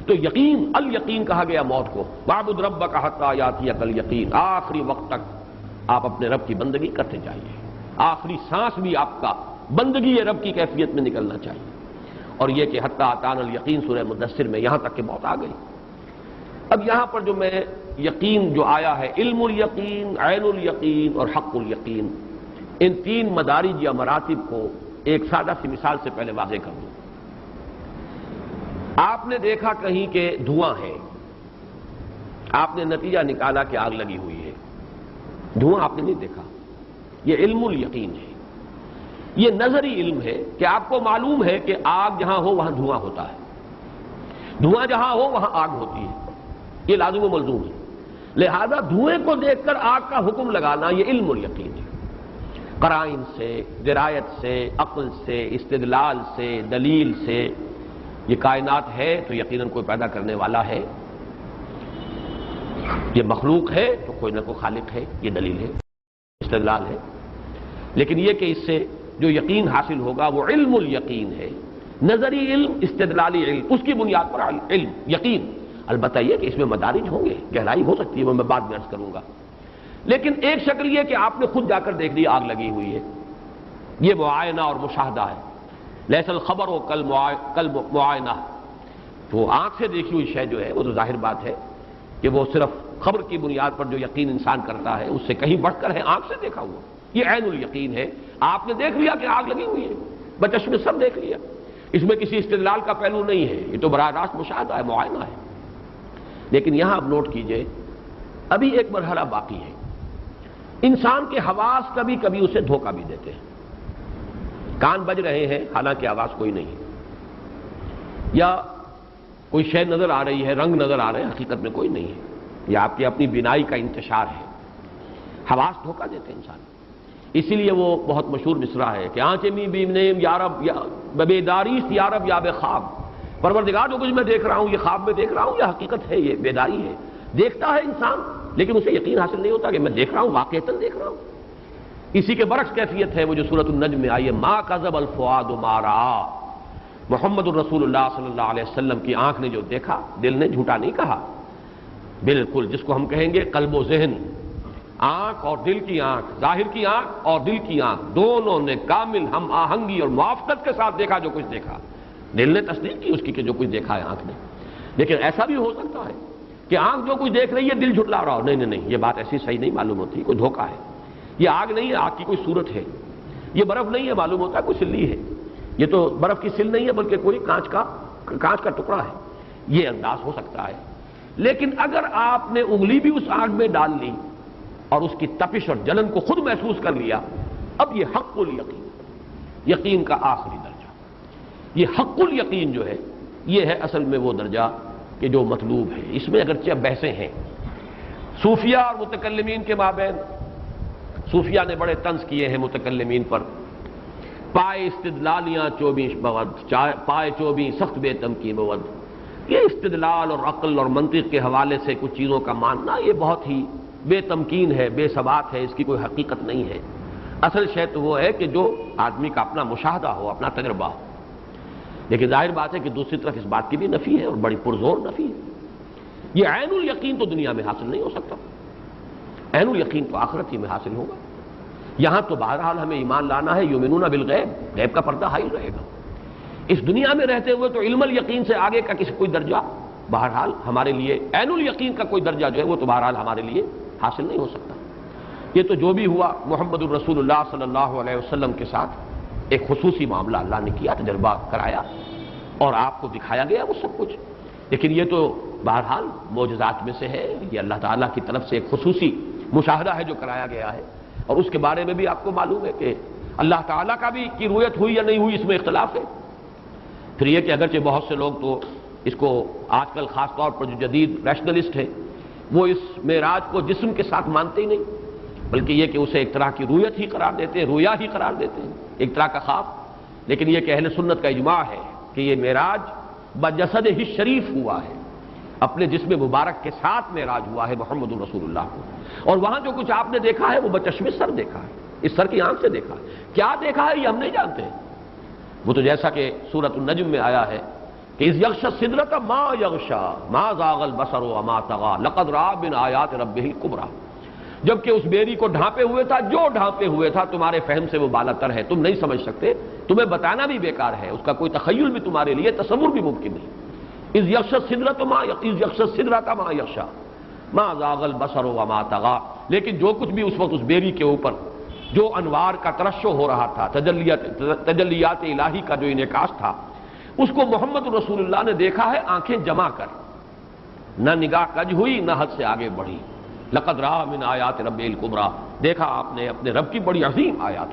تو یقین، الیقین کہا گیا موت کو، وَاعْبُدْ رَبَّكَ حَتَّىٰ یَأْتِیَکَ الیقین، آخری وقت تک آپ اپنے رب کی بندگی کرتے جائیے، آخری سانس بھی آپ کا بندگی رب کی کیفیت میں نکلنا چاہیے، اور یہ کہ حتی اتانا الیقین سورہ مدثر میں یہاں تک کہ موت آ گئی۔ اب یہاں پر جو میں یقین جو آیا ہے، علم الیقین، عین الیقین اور حق الیقین، ان تین مدارج یا مراتب کو ایک سادہ سی مثال سے پہلے واضح کر دوں۔ آپ نے دیکھا کہیں کہ دھواں ہے، آپ نے نتیجہ نکالا کہ آگ لگی ہوئی ہے، دھواں آپ نے نہیں دیکھا، یہ علم الیقین ہے، یہ نظری علم ہے کہ آپ کو معلوم ہے کہ آگ جہاں ہو وہاں دھواں ہوتا ہے، دھواں جہاں ہو وہاں آگ ہوتی ہے، یہ لازم و ملزوم ہے، لہذا دھوئیں کو دیکھ کر آگ کا حکم لگانا یہ علم الیقین ہے، قرائن سے، درایت سے، عقل سے، استدلال سے، دلیل سے، یہ کائنات ہے تو یقیناً کوئی پیدا کرنے والا ہے، یہ مخلوق ہے تو کوئی نہ کوئی خالق ہے، یہ دلیل ہے، استدلال ہے، لیکن یہ کہ اس سے جو یقین حاصل ہوگا وہ علم الیقین ہے، نظری علم، استدلالی علم، اس کی بنیاد پر علم یقین۔ البتہ یہ کہ اس میں مدارج ہوں گے، گہرائی ہو سکتی ہے، وہ میں بعد میں عرض کروں گا۔ لیکن ایک شکل یہ کہ آپ نے خود جا کر دیکھ لی آگ لگی ہوئی ہے، یہ معائنہ اور مشاہدہ ہے۔ لیس الخبر و کل معائنہ، تو آنکھ سے دیکھی ہوئی شے جو ہے وہ تو ظاہر بات ہے کہ وہ صرف خبر کی بنیاد پر جو یقین انسان کرتا ہے اس سے کہیں بڑھ کر ہے آنکھ سے دیکھا ہوا، یہ عین الیقین ہے۔ آپ نے دیکھ لیا کہ آگ لگی ہوئی ہے، بچشم سب دیکھ لیا، اس میں کسی استدلال کا پہلو نہیں ہے، یہ تو براہ راست مشاہدہ ہے، معائنہ ہے۔ لیکن یہاں آپ نوٹ کیجئے ابھی ایک مرحلہ باقی ہے۔ انسان کے حواس کبھی کبھی اسے دھوکہ بھی دیتے ہیں، کان بج رہے ہیں حالانکہ آواز کوئی نہیں، یا کوئی شے نظر آ رہی ہے، رنگ نظر آ رہے ہیں، حقیقت میں کوئی نہیں ہے، یہ آپ کی اپنی بینائی کا انتشار ہے۔ حواس دھوکہ دیتے ہیں انسان، اسی لیے وہ بہت مشہور مصرع ہے کہ آنچ می بینیم یا رب یا بیداریست یا رب یا بے خواب، پروردگار جو کچھ میں دیکھ رہا ہوں یہ خواب میں دیکھ رہا ہوں یا حقیقت ہے، یہ بیداری ہے۔ دیکھتا ہے انسان لیکن اسے یقین حاصل نہیں ہوتا کہ میں دیکھ رہا ہوں، واقعتاً دیکھ رہا ہوں۔ اسی کے برعکس کیفیت ہے وہ جو سورۃ النجم میں آئی ہے، ما کذب الفؤاد ما رأى، محمد الرسول اللہ صلی اللہ علیہ وسلم کی آنکھ نے جو دیکھا دل نے جھوٹا نہیں کہا۔ بالکل جس کو ہم کہیں گے قلب و ذہن، آنکھ اور دل کی آنکھ، ظاہر کی آنکھ اور دل کی آنکھ دونوں نے کامل ہم آہنگی اور موافقت کے ساتھ دیکھا جو کچھ دیکھا۔ دل نے تصدیق کی اس کی کہ جو کچھ دیکھا ہے آنکھ نے، لیکن ایسا بھی ہو سکتا ہے کہ آنکھ جو کچھ دیکھ رہی ہے دل جھٹلا رہا ہو، نہیں نہیں نہیں، یہ بات ایسی صحیح نہیں معلوم ہوتی، کوئی دھوکہ ہے، یہ آگ نہیں ہے، آگ کی کوئی صورت ہے، یہ برف نہیں ہے، معلوم ہوتا ہے کوئی سلی ہے، یہ تو برف کی سل نہیں ہے بلکہ کوئی کانچ کا ٹکڑا ہے، یہ انداز ہو سکتا ہے۔ لیکن اگر آپ نے انگلی بھی اس آگ میں ڈال لی اور اس کی تپش اور جلن کو خود محسوس کر لیا، اب یہ حق الیقین، یقین کا آخری درجہ، یہ حق الیقین جو ہے یہ ہے اصل میں وہ درجہ کہ جو مطلوب ہے۔ اس میں اگرچہ بحثیں ہیں صوفیہ اور متکلمین کے مابین، صوفیہ نے بڑے طنز کیے ہیں متکلمین پر، پائے استدلالیاں 24 بود، پائے 24 سخت بے تمکین بود۔ یہ استدلال اور عقل اور منطق کے حوالے سے کچھ چیزوں کا ماننا یہ بہت ہی بے تمکین ہے، بے ثبات ہے، اس کی کوئی حقیقت نہیں ہے۔ اصل شے تو وہ ہے کہ جو آدمی کا اپنا مشاہدہ ہو، اپنا تجربہ ہو۔ لیکن ظاہر بات ہے کہ دوسری طرف اس بات کی بھی نفی ہے اور بڑی پرزور نفی ہے۔ یہ عین الیقین تو دنیا میں حاصل نہیں ہو سکتا، عین الیقین تو آخرت ہی میں حاصل ہوگا۔ یہاں تو بہرحال ہمیں ایمان لانا ہے، یؤمنون بالغیب، غیب کا پردہ حائل رہے گا۔ اس دنیا میں رہتے ہوئے تو علم الیقین سے آگے کا کسی کوئی درجہ بہرحال ہمارے لیے، عین الیقین کا کوئی درجہ جو ہے وہ تو بہرحال ہمارے لیے حاصل نہیں ہو سکتا۔ یہ تو جو بھی ہوا محمد الرسول اللہ صلی اللہ علیہ وسلم کے ساتھ ایک خصوصی معاملہ اللہ نے کیا، تجربہ کرایا اور آپ کو دکھایا گیا وہ سب کچھ، لیکن یہ تو بہرحال معجزات میں سے ہے، یہ اللہ تعالیٰ کی طرف سے ایک خصوصی مشاہدہ ہے جو کرایا گیا ہے، اور اس کے بارے میں بھی آپ کو معلوم ہے کہ اللہ تعالیٰ کا بھی کی رؤیت ہوئی یا نہیں ہوئی اس میں اختلاف ہے۔ پھر یہ کہ اگرچہ بہت سے لوگ تو اس کو آج کل خاص طور پر جو جدید ریشنلسٹ ہیں وہ اس معراج کو جسم کے ساتھ مانتے ہی نہیں، بلکہ یہ کہ اسے ایک طرح کی رؤیت ہی قرار دیتے ہیں، رویا ہی قرار دیتے ہیں، ایک طرح کا خواب۔ لیکن یہ کہ اہل سنت کا اجماع ہے کہ یہ معراج بجسد ہی شریف ہوا ہے، اپنے جسم مبارک کے ساتھ معراج ہوا ہے محمد الرسول اللہ کو، اور وہاں جو کچھ آپ نے دیکھا ہے وہ بچشم سر دیکھا ہے، اس سر کی آنکھ سے دیکھا ہے۔ کیا دیکھا ہے یہ ہم نہیں جانتے، وہ تو جیسا کہ سورۃ النجم میں آیا ہے کہ اذ یغشی السدرۃ ما یغشی ما زاغ البصر وما طغی لقد رأى من آیات ربہ الکبریٰ، جبکہ اس بیری کو ڈھانپے ہوئے تھا، جو ڈھانپے ہوئے تھا تمہارے فہم سے وہ بالا تر ہے، تم نہیں سمجھ سکتے، تمہیں بتانا بھی بیکار ہے، اس کا کوئی تخیل بھی تمہارے لیے تصور بھی ممکن نہیں۔ اذ یغشی السدرۃ ما یغشی ما زاغ البصر وما طغی، لیکن جو کچھ بھی اس وقت اس بیری کے اوپر جو انوار کا ترشح ہو رہا تھا، تجلیات الہی کا جو انعکاس تھا، اس کو محمد رسول اللہ نے دیکھا ہے آنکھیں جما کر، نہ نگاہ کج ہوئی نہ حد سے آگے بڑھی۔ لقد رأى من آیات ربہ الکبریٰ، دیکھا آپ نے اپنے رب کی بڑی عظیم آیات۔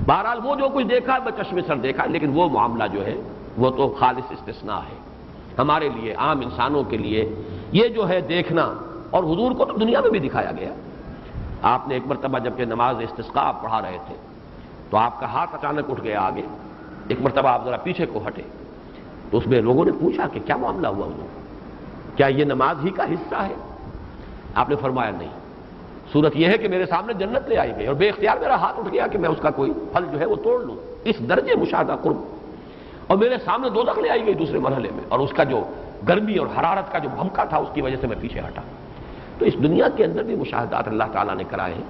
بہرحال وہ جو کچھ دیکھا ہے بچشم سر دیکھا ہے، لیکن وہ معاملہ جو ہے وہ تو خالص استثناء ہے ہمارے لیے، عام انسانوں کے لیے یہ جو ہے دیکھنا، اور حضور کو تو دنیا میں بھی دکھایا گیا۔ آپ نے ایک مرتبہ جب کہ نماز استسقاء پڑھا رہے تھے تو آپ کا ہاتھ اچانک اٹھ گیا آگے، ایک مرتبہ آپ ذرا پیچھے کو ہٹے تو اس میں لوگوں نے پوچھا کہ کیا معاملہ ہوا حضور، کیا یہ نماز ہی کا حصہ ہے؟ آپ نے فرمایا نہیں، صورت یہ ہے کہ میرے سامنے جنت لے آئی گئی اور بے اختیار میرا ہاتھ اٹھ گیا کہ میں اس کا کوئی پھل جو ہے وہ توڑ لوں، اس درجے مشاہدہ قرب، اور میرے سامنے دوزخ لے آئی گئی دوسرے مرحلے میں، اور اس کا جو گرمی اور حرارت کا جو بھمکا تھا اس کی وجہ سے میں پیچھے ہٹا۔ تو اس دنیا کے اندر بھی مشاہدات اللہ تعالیٰ نے کرائے ہیں،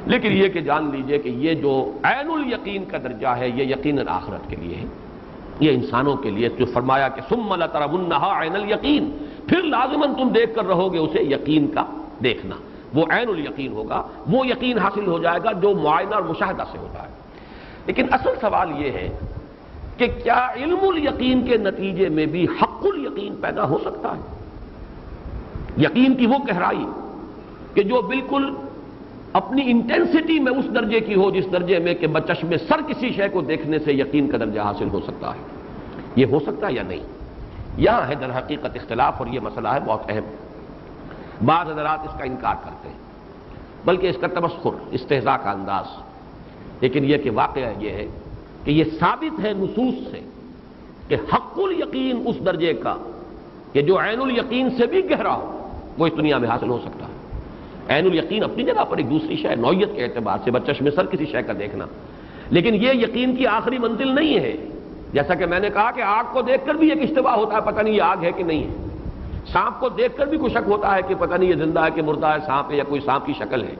لیکن یہ کہ جان لیجئے کہ یہ جو عین الیقین کا درجہ ہے یہ یقیناً آخرت کے لیے ہے، یہ انسانوں کے لیے جو فرمایا کہ ثم لترونھا عین الیقین، پھر لازماً تم دیکھ کر رہو گے اسے یقین کا دیکھنا، وہ عین الیقین ہوگا، وہ یقین حاصل ہو جائے گا جو معائنہ اور مشاہدہ سے ہوتا ہے۔ لیکن اصل سوال یہ ہے کہ کیا علم الیقین کے نتیجے میں بھی حق الیقین پیدا ہو سکتا ہے؟ یقین کی وہ گہرائی کہ جو بالکل اپنی انٹینسٹی میں اس درجے کی ہو جس درجے میں کہ بچشم سر کسی شے کو دیکھنے سے یقین کا درجہ حاصل ہو سکتا ہے، یہ ہو سکتا ہے یا نہیں؟ یہاں ہے در حقیقت اختلاف، اور یہ مسئلہ ہے بہت اہم۔ بعض حضرات اس کا انکار کرتے ہیں، بلکہ اس کا تمسخر، استہزاء کا انداز، لیکن یہ کہ واقعہ یہ ہے کہ یہ ثابت ہے نصوص سے کہ حق الیقین اس درجے کا کہ جو عین الیقین سے بھی گہرا ہو وہ اس دنیا میں حاصل ہو سکتا ہے۔ عین الیقین اپنی جگہ پر ایک دوسری شے، نوعیت کے اعتبار سے بچشم سر کسی شے کا دیکھنا، لیکن یہ یقین کی آخری منزل نہیں ہے۔ جیسا کہ میں نے کہا کہ آگ کو دیکھ کر بھی ایک اشتباہ ہوتا ہے، پتہ نہیں یہ آگ ہے کہ نہیں ہے، سانپ کو دیکھ کر بھی کوئی شک ہوتا ہے کہ پتہ نہیں یہ زندہ ہے کہ مردہ ہے، سانپ ہے یا کوئی سانپ کی شکل ہے۔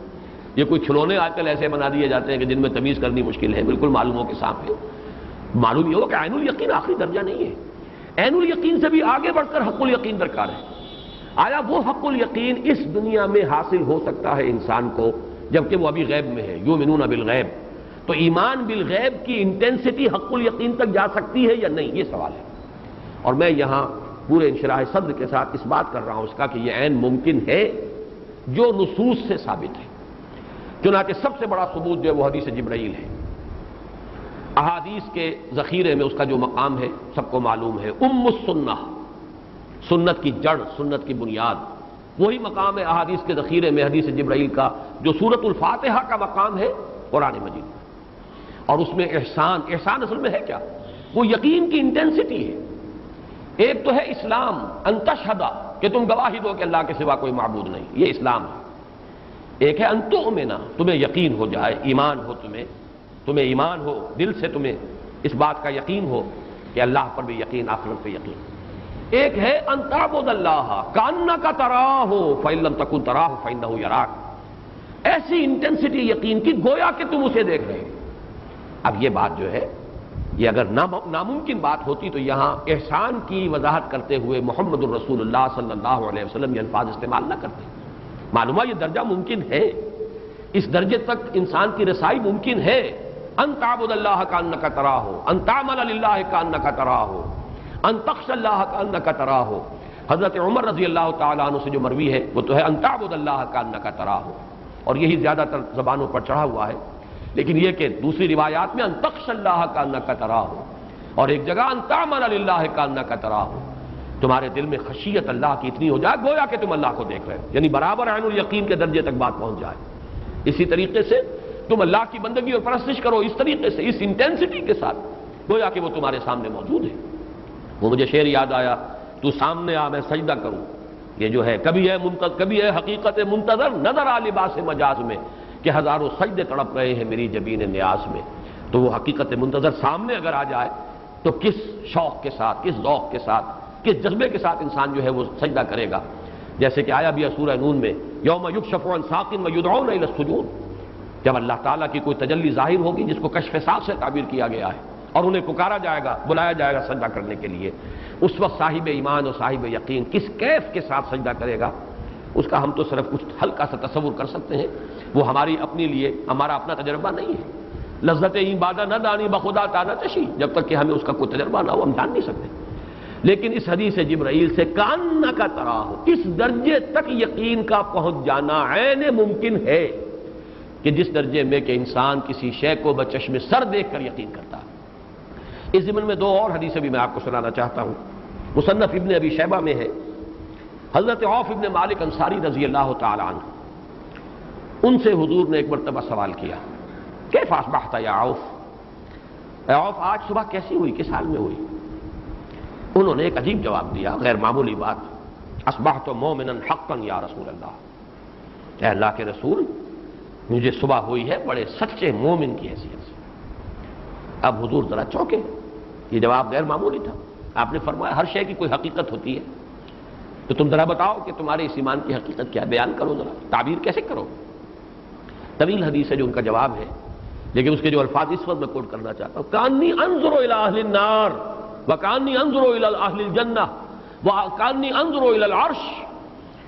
یہ کوئی کھلونے آج کل ایسے بنا دیے جاتے ہیں کہ جن میں تمیز کرنی مشکل ہے، بالکل معلوم ہو کہ سانپ ہے۔ معلوم یہ ہو کہ عین الیقین آخری درجہ نہیں ہے، عین الیقین سے بھی آگے بڑھ کر حق الیقین درکار ہے۔ آیا وہ حق الیقین اس دنیا میں حاصل ہو سکتا ہے انسان کو جبکہ وہ ابھی غیب میں ہے؟ یؤمنون بالغیب، تو ایمان بالغیب کی انٹینسٹی حق الیقین تک جا سکتی ہے یا نہیں، یہ سوال ہے۔ اور میں یہاں پورے انشراح صدر کے ساتھ اس بات کر رہا ہوں اس کا کہ یہ عین ممکن ہے جو نصوص سے ثابت ہے۔ چنانچہ سب سے بڑا ثبوت جو ہے وہ حدیث جبرائیل ہے۔ احادیث کے ذخیرے میں اس کا جو مقام ہے سب کو معلوم ہے، ام السنہ، سنت کی جڑ، سنت کی بنیاد، وہی مقام ہے احادیث کے ذخیرے میں حدیث جبرائیل کا جو سورۃ الفاتحہ کا مقام ہے قرآن مجید۔ اور اس میں احسان اصل میں ہے کیا؟ وہ یقین کی انٹینسٹی ہے۔ ایک تو ہے اسلام، ان تشہد، کہ تم گواہی دو کہ اللہ کے سوا کوئی معبود نہیں، یہ اسلام ہے۔ ایک ہے ان تؤمن، تمہیں یقین ہو جائے، ایمان ہو تمہیں ایمان ہو، دل سے تمہیں اس بات کا یقین ہو کہ اللہ پر بھی یقین، آخرت پہ یقین۔ ایک ہے ان تعبد اللہ کأنک تراہ فإن لم تکن تراہ فإنہ یراک، ایسی انٹینسٹی یقین کی گویا کہ تم اسے دیکھ رہے ہو۔ اب یہ بات جو ہے یہ اگر ناممکن بات ہوتی تو یہاں احسان کی وضاحت کرتے ہوئے محمد الرسول اللہ صلی اللہ علیہ وسلم یہ الفاظ استعمال نہ کرتے۔ معلوم ہے یہ درجہ ممکن ہے، اس درجے تک انسان کی رسائی ممکن ہے۔ ان تعبد اللہ کأنک تراہ، ان تعمل للہ کأنک تراہ، ان تخشى اللہ کأنک تراہ۔ حضرت عمر رضی اللہ تعالیٰ عنہ سے جو مروی ہے وہ تو ہے ان تعبد اللہ کأنک تراہ، اور یہی زیادہ تر زبانوں پر چڑھا ہوا ہے۔ لیکن یہ کہ دوسری روایات میں ان تخشى اللہ کأنک تراہ، اور ایک جگہ ان تعمل للہ کأنک تراہ، تمہارے دل میں خشیت اللہ کی اتنی ہو جائے گویا کہ تم اللہ کو دیکھ رہے ہو، یعنی برابر عین الیقین کے درجے تک بات پہنچ جائے۔ اسی طریقے سے تم اللہ کی بندگی اور پرستش کرو اس طریقے سے، اس انٹینسٹی کے ساتھ گویا کہ وہ تمہارے سامنے موجود ہے۔ وہ مجھے شعر یاد آیا، تو سامنے آ میں سجدہ کروں، یہ جو ہے کبھی ہے حقیقت منتظر نظر آ لباس مجاز میں کہ ہزاروں سجدے تڑپ رہے ہیں میری جبین نیاز میں۔ تو وہ حقیقت منتظر سامنے اگر آ جائے تو کس شوق کے ساتھ، کس ذوق کے ساتھ، کس جذبے کے ساتھ انسان جو ہے وہ سجدہ کرے گا۔ جیسے کہ آیا بھی ہے سورہ نون میں، یوم یکشف عن ساق ویدعون الی السجود، جب اللہ تعالیٰ کی کوئی تجلی ظاہر ہوگی جس کو کشف ساق سے تعبیر کیا گیا ہے، اور انہیں پکارا جائے گا، بلایا جائے گا سجدہ کرنے کے لیے، اس وقت صاحب ایمان اور صاحب یقین کس کیف کے ساتھ سجدہ کرے گا، اس کا ہم تو صرف کچھ ہلکا سا تصور کر سکتے ہیں، وہ ہماری اپنے لیے ہمارا اپنا تجربہ نہیں ہے۔ لذت این بادہ نہ دانی بخدا تانا تشی، جب تک کہ ہمیں اس کا کوئی تجربہ نہ ہو ہم جان نہیں سکتے۔ لیکن اس حدیث جبرائیل سے کأنک تراہ، اس درجے تک یقین کا پہنچ جانا عین ممکن ہے کہ جس درجے میں کہ انسان کسی شے کو بچشم سر دیکھ کر یقین کرتا ہے۔ اس ضمن میں دو اور حدیثیں بھی میں آپ کو سنانا چاہتا ہوں۔ مصنف ابن ابی شیبہ میں ہے، حضرت عوف ابن مالک انصاری رضی اللہ تعالی عنہ، ان سے حضور نے ایک مرتبہ سوال کیا، کیف اصبحت یا عوف، اے عوف آج صبح کیسی ہوئی، کس حال میں ہوئی؟ انہوں نے ایک عجیب جواب دیا، غیر معمولی بات، اصبحت مومنا حقا یا رسول اللہ، اے اللہ کے رسول مجھے صبح ہوئی ہے بڑے سچے مومن کی حیثیت سے۔ اب حضور ذرا چونکے، یہ جواب غیر معمولی تھا۔ آپ نے فرمایا ہر شے کی کوئی حقیقت ہوتی ہے، تو تم ذرا بتاؤ کہ تمہارے اس ایمان کی حقیقت کیا ہے، بیان کرو، ذرا تعبیر کیسے کرو۔ طویل حدیث ہے جو ان کا جواب ہے، لیکن اس کے جو الفاظ اس وقت میں کوٹ کرنا چاہتا ہوں، کانی انظر الی اہل النار وکانی انظر الی اہل الجنہ وکانی انظر الی العرش۔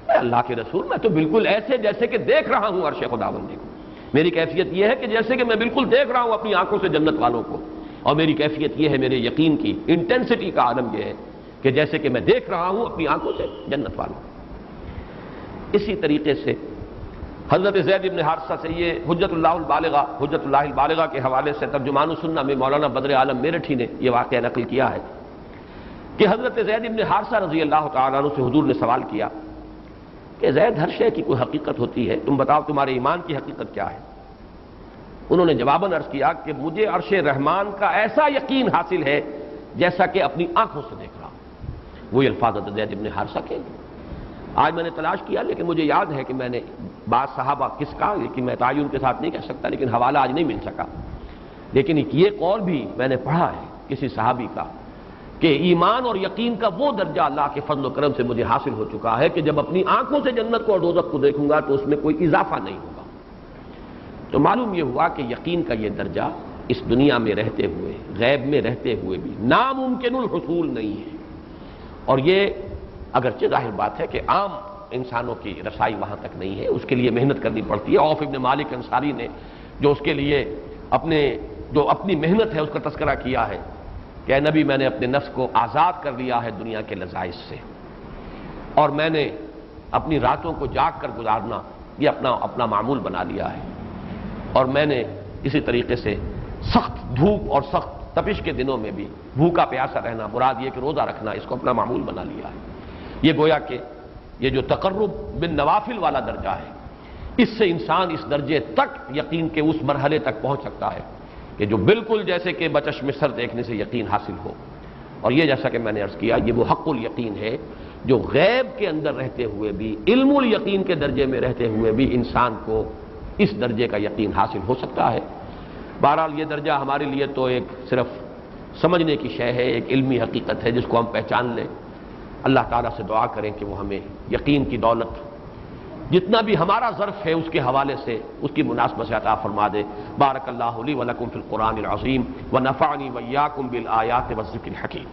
اے اللہ کے رسول، میں تو بالکل ایسے جیسے کہ دیکھ رہا ہوں عرش خداوندی کو۔ میری کیفیت یہ ہے کہ جیسے کہ میں بالکل دیکھ رہا ہوں اپنی آنکھوں سے جنت والوں کو، اور میری کیفیت یہ ہے، میرے یقین کی انٹینسٹی کا عالم یہ ہے کہ جیسے کہ میں دیکھ رہا ہوں اپنی آنکھوں سے جنت والوں کو۔ اسی طریقے سے حضرت زید بن حارثہ سے یہ حجت اللہ البالغہ کے حوالے سے ترجمان السنہ میں مولانا بدر عالم میرٹھی نے یہ واقعہ نقل کیا ہے کہ حضرت زید بن حارثہ رضی اللہ تعالیٰ عنہ سے حضور نے سوال کیا کہ زید، ہر شے کی کوئی حقیقت ہوتی ہے، تم بتاؤ تمہارے ایمان کی حقیقت کیا ہے؟ انہوں نے جواباً عرض کیا کہ مجھے عرش رحمان کا ایسا یقین حاصل ہے جیسا کہ اپنی آنکھوں سے دیکھ رہا ہوں۔ وہی الفاظ حضرت زید بن حارثہ کے۔ آج میں نے تلاش کیا لیکن مجھے یاد ہے کہ میں نے بعض صحابہ کس کا، لیکن میں تعین کے ساتھ نہیں کہہ سکتا، لیکن حوالہ آج نہیں مل سکا، لیکن یہ قول بھی میں نے پڑھا ہے کسی صحابی کا کہ ایمان اور یقین کا وہ درجہ اللہ کے فضل و کرم سے مجھے حاصل ہو چکا ہے کہ جب اپنی آنکھوں سے جنت کو اور دوزخ کو دیکھوں گا تو اس میں کوئی اضافہ نہیں ہوگا۔ تو معلوم یہ ہوا کہ یقین کا یہ درجہ اس دنیا میں رہتے ہوئے، غیب میں رہتے ہوئے بھی ناممکن الحصول نہیں ہے، اور یہ اگرچہ ظاہر بات ہے کہ عام انسانوں کی رسائی وہاں تک نہیں ہے، اس کے لیے محنت کرنی پڑتی ہے۔ عوف ابن مالک انصاری نے جو اس کے لیے اپنی محنت ہے اس کا تذکرہ کیا ہے کہ اے نبی، میں نے اپنے نفس کو آزاد کر لیا ہے دنیا کے لذائذ سے، اور میں نے اپنی راتوں کو جاگ کر گزارنا یہ اپنا معمول بنا لیا ہے، اور میں نے اسی طریقے سے سخت دھوپ اور سخت تپش کے دنوں میں بھی بھوکا پیاسا رہنا، مراد یہ کہ روزہ رکھنا، اس کو اپنا معمول بنا لیا ہے۔ یہ گویا کہ یہ جو تقرب بالنوافل والا درجہ ہے، اس سے انسان اس درجے تک یقین کے اس مرحلے تک پہنچ سکتا ہے کہ جو بالکل جیسے کہ بچش میں سر دیکھنے سے یقین حاصل ہو۔ اور یہ جیسا کہ میں نے عرض کیا، یہ وہ حق الیقین ہے جو غیب کے اندر رہتے ہوئے بھی، علم الیقین کے درجے میں رہتے ہوئے بھی انسان کو اس درجے کا یقین حاصل ہو سکتا ہے۔ بہرحال یہ درجہ ہمارے لیے تو ایک صرف سمجھنے کی شے ہے، ایک علمی حقیقت ہے جس کو ہم پہچان لیں۔ اللہ تعالیٰ سے دعا کریں کہ وہ ہمیں یقین کی دولت جتنا بھی ہمارا ظرف ہے اس کے حوالے سے اس کی مناسبت سے عطا فرما دے۔ بارک اللہ لی ولکم فی القرآن العظیم ونفعنی وإیاکم بالآیات والذکر الحکیم۔